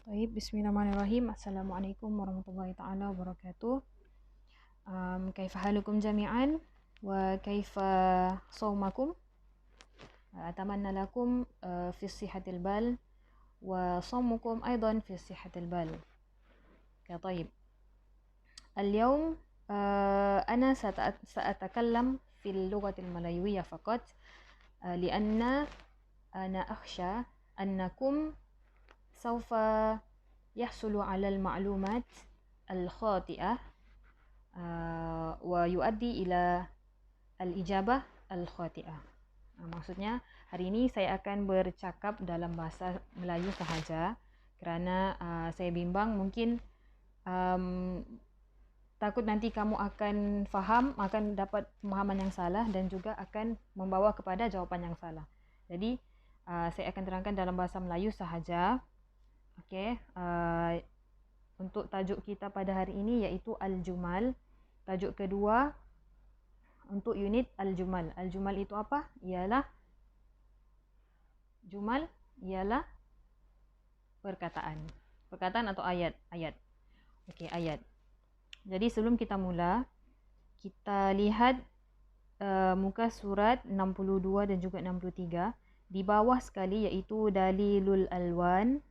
Baik, bismillahirrahmanirrahim. Assalamualaikum warahmatullahi taala wabarakatuh. Kaifa halukum jami'an wa kaifa sawmakum? Atamanna lakum fi sihhatil bal wa sawmukum aidan fi sihhatil bal. طيب. اليوم أنا سأتكلم في اللغة الملايوية فقط لأن أنا أخشى أنكم سوف يحصل على المعلومات الخاطئة ويؤدي إلى الإجابة الخاطئة. Maksudnya hari ini saya akan bercakap dalam bahasa Melayu sahaja kerana saya bimbang mungkin takut nanti kamu akan faham, akan dapat pemahaman yang salah dan juga akan membawa kepada jawapan yang salah. Jadi saya akan terangkan dalam bahasa Melayu sahaja. Okey, untuk tajuk kita pada hari ini iaitu Al-Jumal. Tajuk kedua untuk unit Al-Jumal. Al-Jumal itu apa? Jumal ialah perkataan. Perkataan atau ayat. Okey, ayat. Jadi sebelum kita mula, kita lihat muka surat 62 dan juga 63. Di bawah sekali iaitu Dalilul Alwan.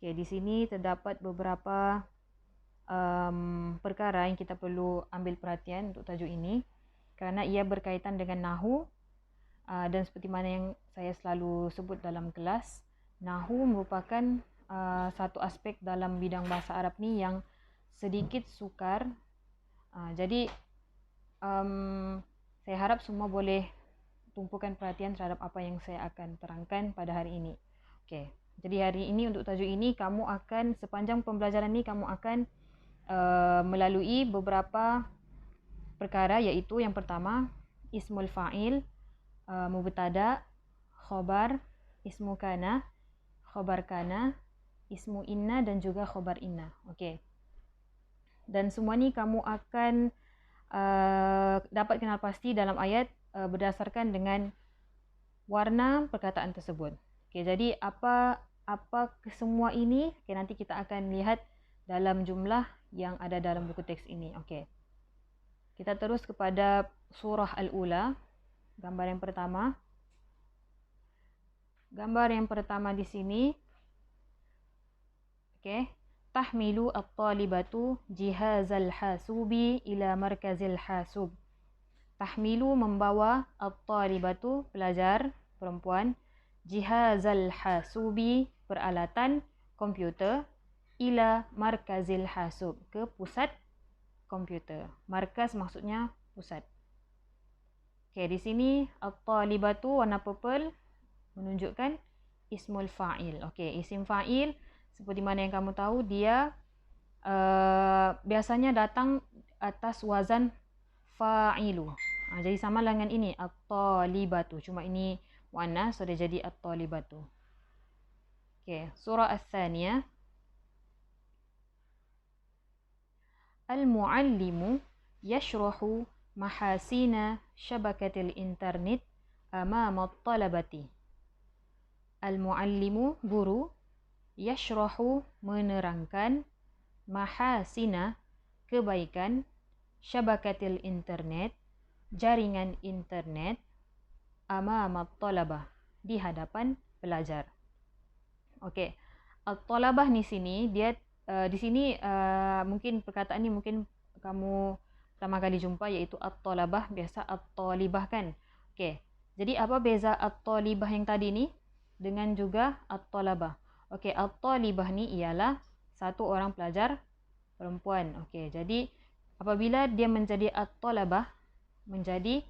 Okay, di sini terdapat beberapa perkara yang kita perlu ambil perhatian untuk tajuk ini kerana ia berkaitan dengan Nahu dan seperti mana yang saya selalu sebut dalam kelas, Nahu merupakan satu aspek dalam bidang bahasa Arab ni yang sedikit sukar. Jadi saya harap semua boleh tumpukan perhatian terhadap apa yang saya akan terangkan pada hari ini. Okay. Jadi hari ini untuk tajuk ini kamu akan sepanjang pembelajaran ini kamu akan melalui beberapa perkara iaitu yang pertama ismul fa'il, mubtada, khobar, ismu kana, khobar kana, ismu inna dan juga khobar inna. Okey. Dan semua ni kamu akan dapat kenal pasti dalam ayat berdasarkan dengan warna perkataan tersebut. Okey, jadi apa kesemua ini nanti kita akan lihat dalam jumlah yang ada dalam buku teks ini. Okey. Kita terus kepada surah Al-Ula, gambar yang pertama. Gambar yang pertama di sini. Okey. Tahmilu at-talibatu jihazal hasubi ila markazil hasub. Tahmilu membawa at-talibatu pelajar perempuan jihazal hasubi peralatan komputer ila markazil hasub ke pusat komputer. Markaz maksudnya pusat. Okey, di sini at-talibatu warna purple menunjukkan ismul fa'il. Okey, isim fa'il seperti mana yang kamu tahu dia biasanya datang atas wazan fa'ilu. Jadi sama dengan ini at-talibatu, cuma ini warna sudah jadi at-talibatu. Okey, surah Ats-Tsaniyah. Al-muallimu yashrahu mahasina syabakatil internet amama at-talabati. Al-muallimu guru, yashrahu menerangkan, mahasina kebaikan, syabakatil internet jaringan internet, amama at-talabah di hadapan pelajar. Okey. At-talabah di sini dia di sini mungkin perkataan ni mungkin kamu pertama kali jumpa iaitu at-talabah, biasa at-talibah kan. Okey. Jadi apa beza at-talibah yang tadi ni dengan juga at-talabah? Okey, at-talibah ni ialah satu orang pelajar perempuan. Okey. Jadi apabila dia menjadi at-talabah menjadi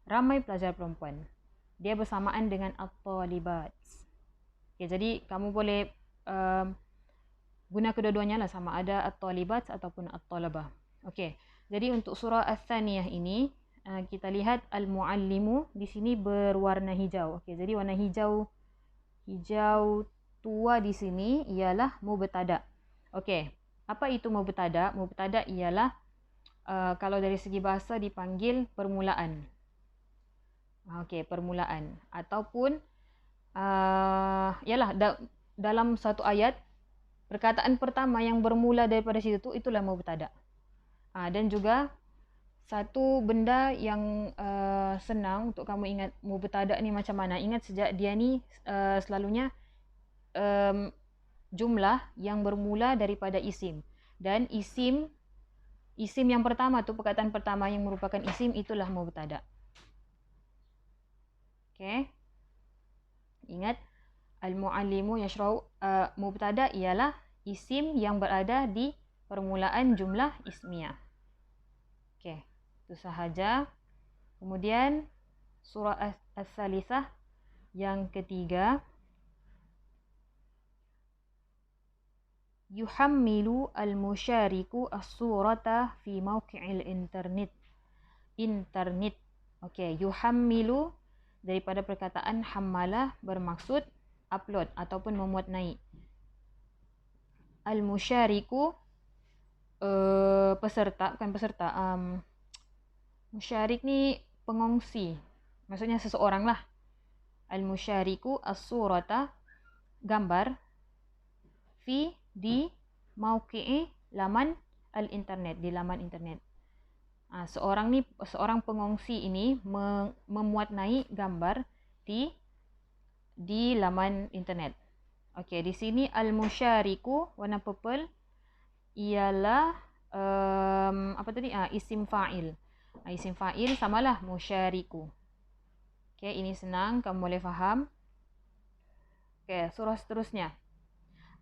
ramai pelajar perempuan. Dia bersamaan dengan at-talibat. Okay, jadi kamu boleh guna kedua-duanya lah, sama ada at-talibat ataupun at-talabah. Okey. Jadi untuk surah Ats-Tsaniyah ini kita lihat al-muallimu di sini berwarna hijau. Okey, jadi warna hijau tua di sini ialah mubtada. Okey. Apa itu mubtada? Mubtada ialah kalau dari segi bahasa dipanggil permulaan. Okey, permulaan ataupun ialah dalam satu ayat perkataan pertama yang bermula daripada situ tu itulah mubtada. Dan juga satu benda yang senang untuk kamu ingat mubtada ni macam mana. Ingat sejak dia ni selalunya jumlah yang bermula daripada isim. Dan isim yang pertama tu, perkataan pertama yang merupakan isim, itulah mubtada. Okay. Ingat, al-muallimu yashra'u, mubtada ialah isim yang berada di permulaan jumlah ismiyah. Okay, itu sahaja. Kemudian surah as-salisah yang ketiga, yuhammilu al-musyariku as-surata fi mawqi'il internet. Okey, yuhammilu daripada perkataan hammalah bermaksud upload ataupun memuat naik. Al-musyariku peserta, bukan peserta. Musyarik ni pengongsi. Maksudnya seseorang lah. Al-musyariku as-surata, gambar, di mauqi'i, laman al-internet, di laman internet. Seorang pengongsi ini memuat naik gambar di laman internet. Okey, di sini al-musyariku warna purple ialah isim fa'il. Isim fa'il samalah musyariku. Okey, ini senang, kamu boleh faham. Okey, surah seterusnya.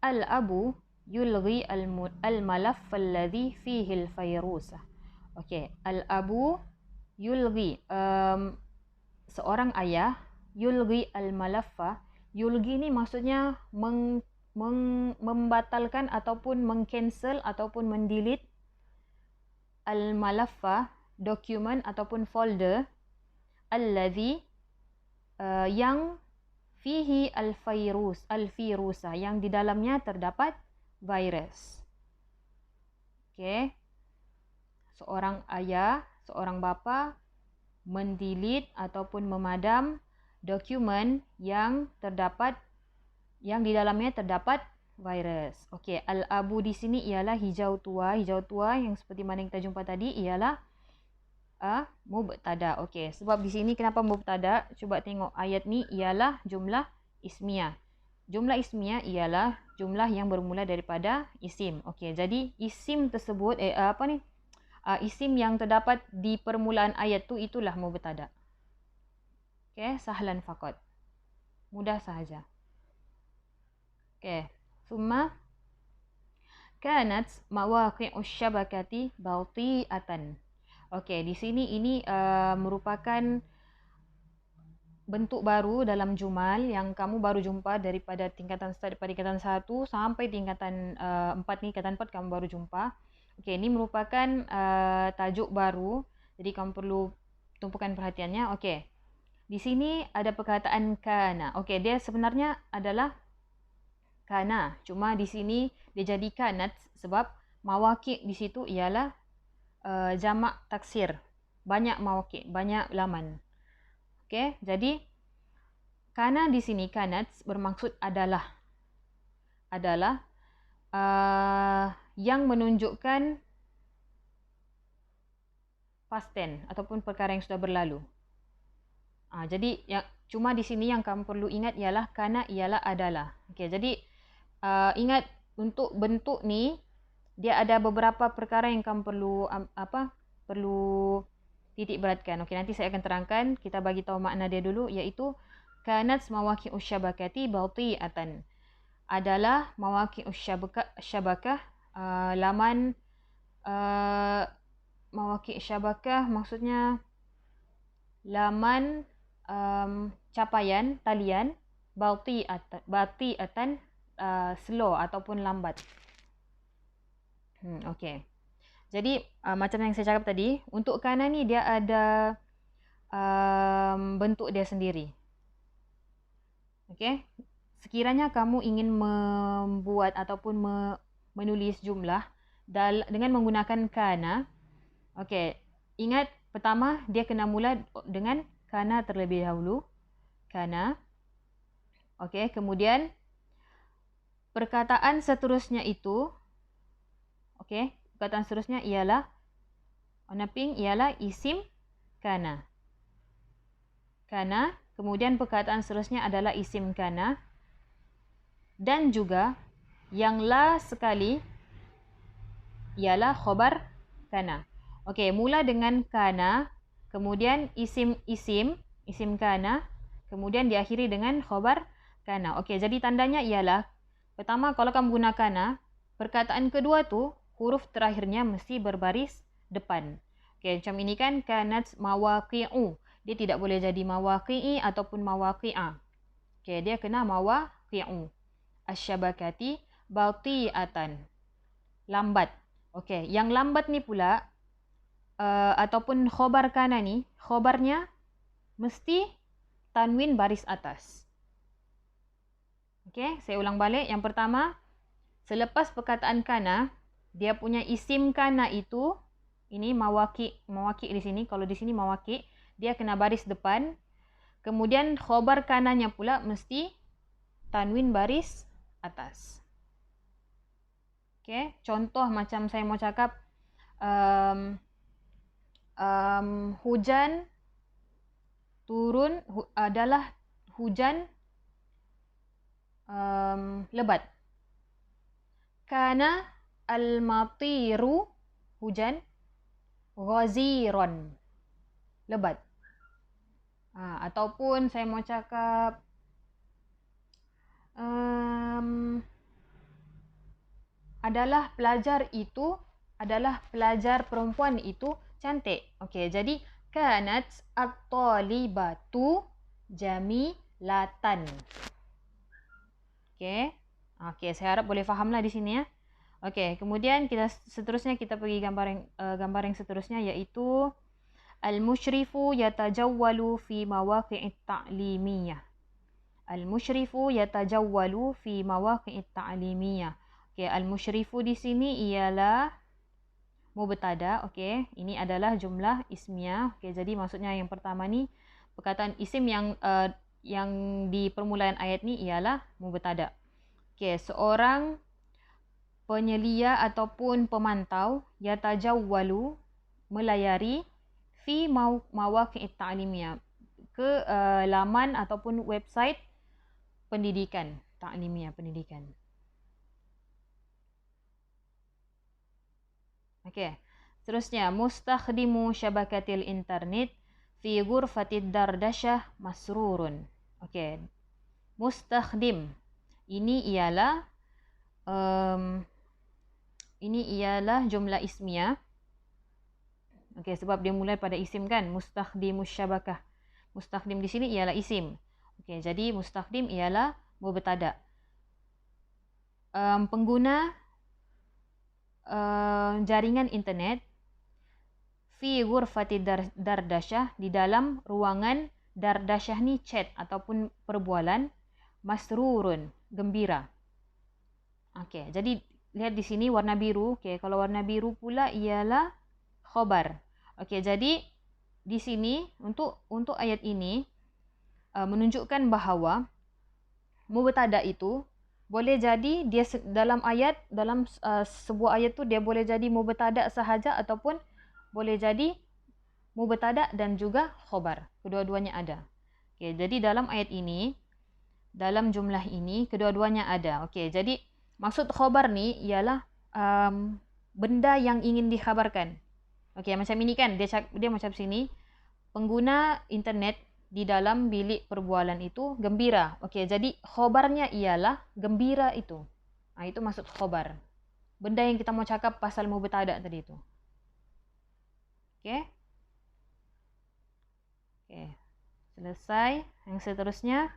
Al-abu yulghi al-malaf alladhi fihi al-fayrusah. Okey, al-abu yulghi, seorang ayah, yulghi al-malaffa. Yulghi ni maksudnya membatalkan ataupun mengcancel ataupun mendelete al-malaffa, dokumen ataupun folder, alladhi, yang fihi al-firusah, yang di dalamnya terdapat virus. Okey. Seorang ayah, seorang bapa mendelete ataupun memadam dokumen yang di dalamnya terdapat virus. Okey, al-abu di sini ialah hijau tua. Hijau tua yang seperti mana kita jumpa tadi ialah mubtada. Okey, sebab di sini kenapa mubtada? Cuba tengok ayat ni ialah jumlah ismiyah. Jumlah ismiyah ialah jumlah yang bermula daripada isim. Okey, jadi isim tersebut isim yang terdapat di permulaan ayat tu itulah mubtada. Okey, sahlan faqat. Mudah sahaja. Okey, summa kanat mawaqi'us syabakati bati'atan. Okey, di sini ini merupakan bentuk baru dalam jumal yang kamu baru jumpa daripada tingkatan start, daripada tingkatan 1 sampai tingkatan 4 ni, tingkatan 4 kamu baru jumpa. Okey, ini merupakan tajuk baru, jadi kamu perlu tumpukan perhatiannya. Okey, di sini ada perkataan kana. Okey, dia sebenarnya adalah kana, cuma di sini dia jadi kanat sebab mawaqi' di situ ialah jamak taksir, banyak mawaqi', banyak laman. Okey, jadi kana di sini, kanat bermaksud adalah yang menunjukkan past tense ataupun perkara yang sudah berlalu. Jadi cuma di sini yang kamu perlu ingat ialah kana ialah adalah. Okey, jadi ingat untuk bentuk ni dia ada beberapa perkara yang kamu perlu titik beratkan. Okey, nanti saya akan terangkan. Kita bagi tahu makna dia dulu, iaitu kanat mawaqi'us syabakati bati'atan. Adalah mawaqi'us syabakah, laman mawaqi' syabakah maksudnya laman capaian talian, bati'atan, slow ataupun lambat. Okey. Jadi macam yang saya cakap tadi, untuk kana ni dia ada bentuk dia sendiri. Okey. Sekiranya kamu ingin membuat ataupun menulis jumlah dengan menggunakan kana, okey, ingat pertama dia kena mula dengan kana terlebih dahulu. Kana. Okey, kemudian perkataan seterusnya itu, okey, perkataan seterusnya ialah warna pink ialah isim kana. Kana, kemudian perkataan seterusnya adalah isim kana, dan juga yang last sekali ialah khabar kana. Okey, mula dengan kana, kemudian isim kana, kemudian diakhiri dengan khabar kana. Okey, jadi tandanya ialah pertama kalau kamu guna kana, perkataan kedua tu huruf terakhirnya mesti berbaris depan. Okey, macam ini kan kanat mawaqi'u. Dia tidak boleh jadi mawaqi'i ataupun mawaqi'a. Okey, dia kena mawaqi'u. Asyabakati bati'atan. Lambat. Okey, yang lambat ni pula ataupun khobar kana ni, khobarnya mesti tanwin baris atas. Okey, saya ulang balik. Yang pertama, selepas perkataan kana, dia punya isim kana itu, ini mawaki di sini, kalau di sini mawaki, dia kena baris depan. Kemudian khobar kananya pula mesti tanwin baris atas. Okey, contoh macam saya mau cakap hujan turun adalah hujan lebat. Kana al-matiru, hujan, ghaziran, lebat. Ataupun saya mau cakap adalah pelajar perempuan itu cantik. Okey, jadi kanat at-talibatu jamilatan. Okey. Okey, saya harap boleh fahamlah di sini ya. Okey, kemudian seterusnya kita pergi gambar yang seterusnya, iaitu al-musyrifu yatajawwalu fi mawaqi'it ta'limiyah. Al-musyrifu yatajawwalu fi mawaqi'it ta'limiyah. Okey, al-musyrifu di sini ialah mubtada. Okey, ini adalah jumlah ismiyah. Okey, jadi maksudnya yang pertama ni perkataan isim yang di permulaan ayat ni ialah mubtada. Okey, seorang penyelia ataupun pemantau yatajawwalu, melayari, fi mawaqi'it ta'limiyah, ke laman ataupun website pendidikan, ta'limiyah, pendidikan. Okey, seterusnya mustakhdimu syabakatil internet fi ghurfatid dardashah masrurun. Okey, mustakhdim ini ialah jumlah ismiyah. Okey, sebab dia mulai pada isim kan, mustakhdimus syabakah. Mustakhdim di sini ialah isim. Okey, jadi mustakhdim ialah mubtada. Pengguna jaringan internet fi ghurfati dardashah, di dalam ruangan dardashah ni chat ataupun perbualan, masrurun, gembira. Okey, jadi lihat di sini warna biru. Okey, kalau warna biru pula ialah khabar. Okey, jadi di sini untuk ayat ini menunjukkan bahawa mubtada itu boleh jadi dia dalam sebuah ayat tu dia boleh jadi mubtada sahaja ataupun boleh jadi mubtada dan juga khabar. Kedua-duanya ada. Okey, jadi dalam ayat ini, dalam jumlah ini kedua-duanya ada. Okey, jadi maksud khabar ni ialah benda yang ingin dikhabarkan. Okey, macam ini kan, dia macam sini. Pengguna internet di dalam bilik perbualan itu gembira. Okey, jadi khabarnya ialah gembira itu. Itu maksud khabar. Benda yang kita mau cakap pasal mubtada tadi itu. Okey. Okey. Selesai. Yang seterusnya,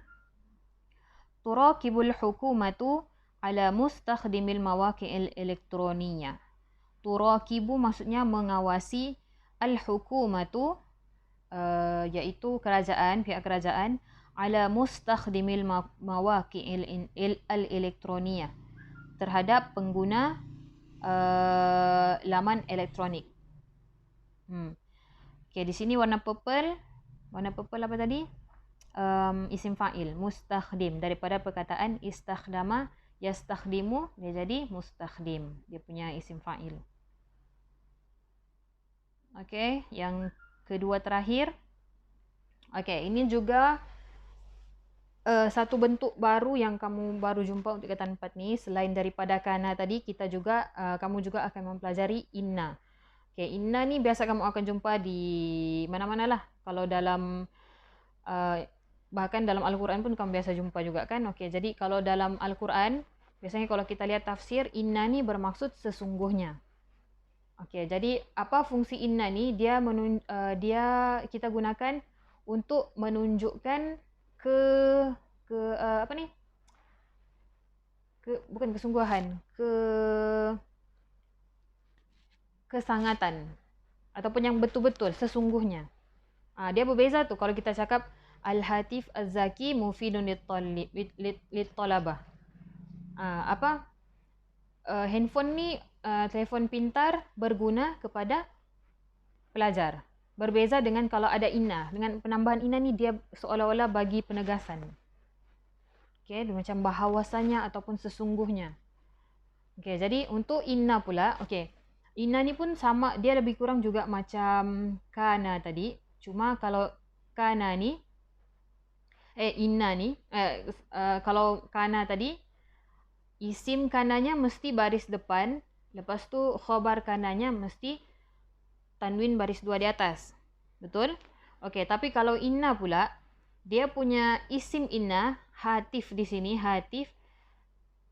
turakibul hukumatu ala mustakhdimil mawaqi'il elektroniyah. Turakibu maksudnya mengawasi, al-hukumatu iaitu kerajaan, pihak kerajaan, ala mustakhdimil mawaqi'il elektroniyah, terhadap pengguna laman elektronik. Okey, di sini warna purple. Warna purple apa tadi? Isim fa'il, mustakhdim, daripada perkataan istakhdama Yastakhdimu dia jadi mustakhdim. Dia punya isim fa'il. Okey, yang kedua terakhir. Okey, ini juga satu bentuk baru yang kamu baru jumpa untuk kata 4 ni. Selain daripada kana tadi, kita juga kamu juga akan mempelajari inna. Okay, inna ni biasa kamu akan jumpa di mana-mana lah. Kalau dalam bahkan dalam Al-Quran pun kamu biasa jumpa juga kan. Okay, jadi kalau dalam Al-Quran, biasanya kalau kita lihat tafsir, inna ni bermaksud sesungguhnya. Okay, jadi apa fungsi inna ni? Dia kita gunakan untuk menunjukkan apa ni? Bukan kesungguhan, kesangatan ataupun yang betul-betul sesungguhnya. Dia berbeza tu kalau kita cakap al-hatif az-zaki mufidun lit-talabah. Handphone ni telefon pintar berguna kepada pelajar. Berbeza dengan kalau ada inna. Dengan penambahan inna ni dia seolah-olah bagi penegasan. Okay, macam bahawasanya ataupun sesungguhnya. Okay, jadi untuk inna pula, okay, inna ni pun sama, dia lebih kurang juga macam kana tadi. Cuma kalau kana ni, inna ni, kalau kana tadi, isim kananya mesti baris depan. Lepas tu khobar kananya mesti tanwin baris 2 di atas. Betul? Okey, tapi kalau inna pula, dia punya isim inna, hatif di sini, hatif,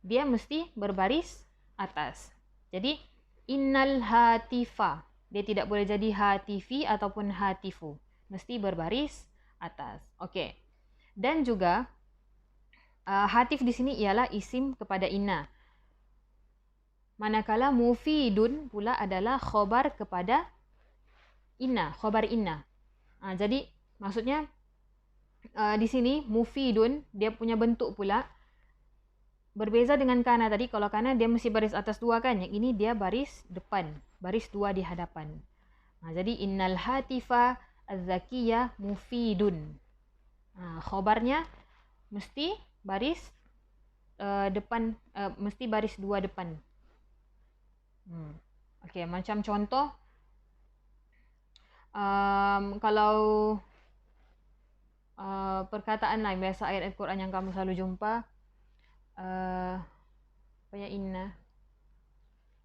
dia mesti berbaris atas. Jadi, innal hatifa. Dia tidak boleh jadi hatifi ataupun hatifu. Mesti berbaris atas. Okey. Dan juga, hatif di sini ialah isim kepada inna. Manakala mufidun pula adalah khobar kepada inna, khobar inna. Jadi maksudnya di sini mufidun dia punya bentuk pula berbeza dengan kana tadi. Kalau kana dia mesti baris atas 2 kan, yang ini dia baris depan, baris 2 di hadapan. Jadi innal hatifa az-zakiyah mufidun. Khobarnya mesti baris depan, mesti baris 2 depan. Okey, macam contoh, kalau perkataan lain, biasa ayat Al-Quran yang kamu selalu jumpa, apa ya, inna.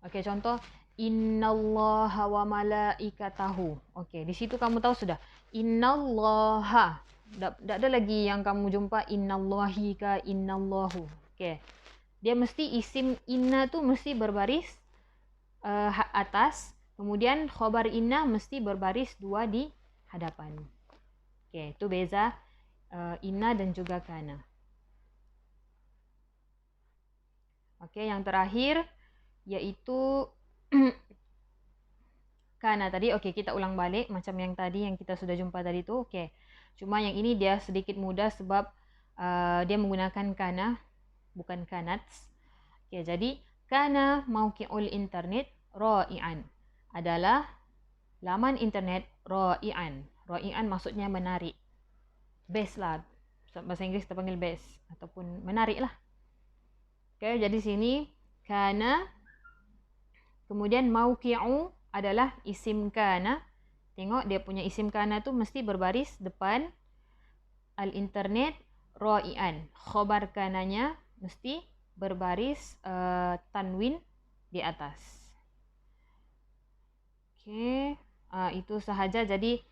Okey, contoh, innallaha wa malaikatahu. Okey, di situ kamu tahu sudah, innallaha. Tak ada lagi yang kamu jumpa innallahi ka innallahu. Okey, dia mesti isim inna tu mesti berbaris atas. Kemudian khobar inna mesti berbaris 2 di hadapan. Okey, itu beza inna dan juga kana. Okey, yang terakhir iaitu kana tadi. Okey, kita ulang balik macam yang tadi yang kita sudah jumpa tadi tu. Okey. Cuma yang ini dia sedikit mudah sebab dia menggunakan kana bukan kanats. Okey, jadi kana mauqi'ul internet ra'i'an adalah laman internet ra'i'an. Ra'i'an maksudnya menarik. Best lah. Bahasa Inggeris kita panggil best ataupun menarik lah. Okay, jadi sini kana, kemudian mauqi'u adalah isim kana. Tengok dia punya isim kana tu mesti berbaris depan al-internet ra'i'an. Khobar kananya mesti berbaris tanwin di atas. Okey, itu sahaja. Jadi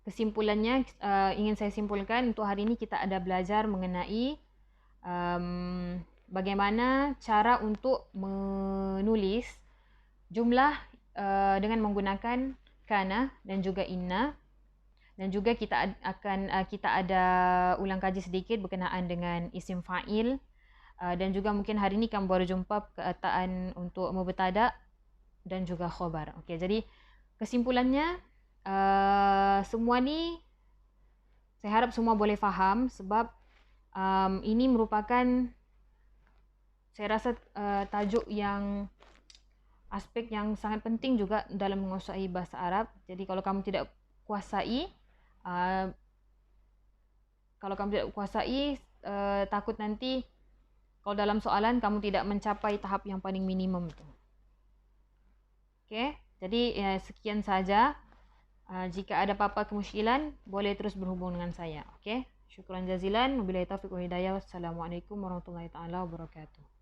kesimpulannya ingin saya simpulkan untuk hari ini kita ada belajar mengenai bagaimana cara untuk menulis jumlah dengan menggunakan kana dan juga inna. Dan juga kita ada ulang kaji sedikit berkenaan dengan isim fa'il. Dan juga mungkin hari ini kamu baru jumpa perkataan untuk mubtada dan juga khobar. Okey, jadi kesimpulannya, semua ni saya harap semua boleh faham sebab ini merupakan, saya rasa, tajuk yang aspek yang sangat penting juga dalam menguasai bahasa Arab. Jadi kalau kamu tidak kuasai, takut nanti kalau dalam soalan kamu tidak mencapai tahap yang paling minimum tu. Okey, jadi sekian saja. Jika ada apa-apa kemusykilan, boleh terus berhubung dengan saya. Okey, syukran jazilan. Wabillahi taufiq wal hidayah. Wassalamualaikum warahmatullahi taala wabarakatuh.